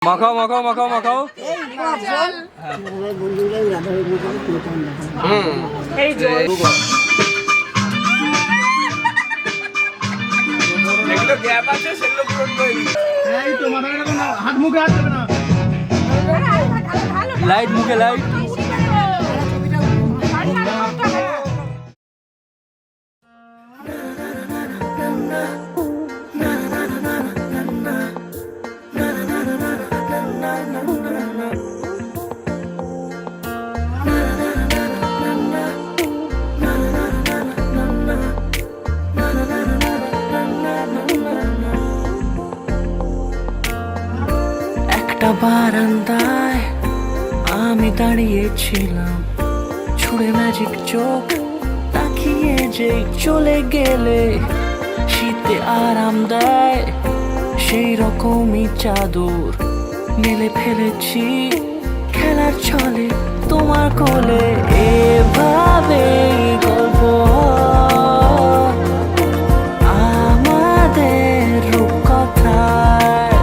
মাখাও মাখাও মাখাও মাখাও। Light মুখে light. একটা বারান্দায় আমি দাঁড়িয়েছিলাম, ছুঁড়ে ম্যাজিক চোখ তাকিয়ে যে চলে গেলে শীতে আরাম দেয় সেই রকমই চাদর মেলে ফেলেছি খেলার ছলে তোমার কোলে। এভাবে গল্প আমাদের রূপকথায়,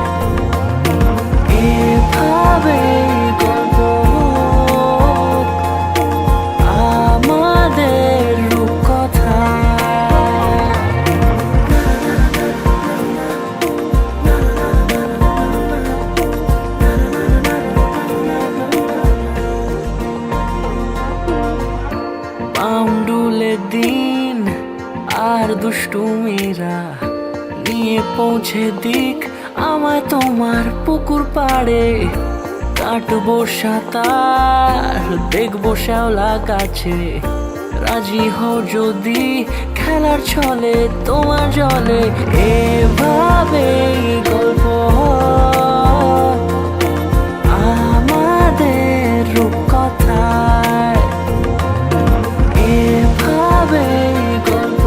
এভাবে গল্প আমাদের রূপকথায়। পাউন্ডুলে দিন আর দুষ্টুমিরা নিয়ে পৌঁছে দিক আমায় তোমার পুকুর পাড়ে। কাটবো সাঁতার, দেখবো শ্যাওলা গাছে, রাজি হও যদি খেলার ছলে তোমার জলে। এভাবে গল্প আমাদের রূপকথায়, এভাবে গল্প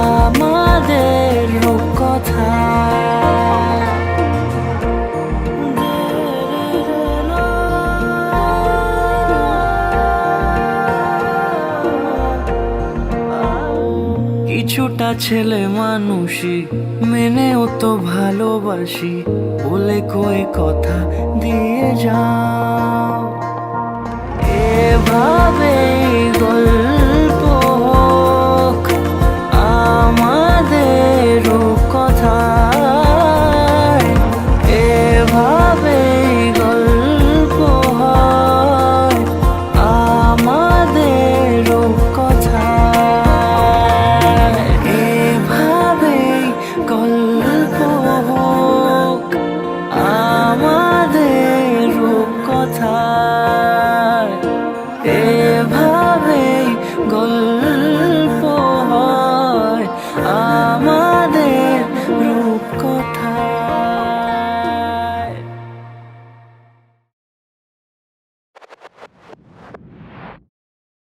আমাদের রূপকথায়। কিছুটা ছেলে মানুষই মেনেও তো ভালোবাসি, বলে কয়ে কথা দিয়ে যাও। এভাবে গল্প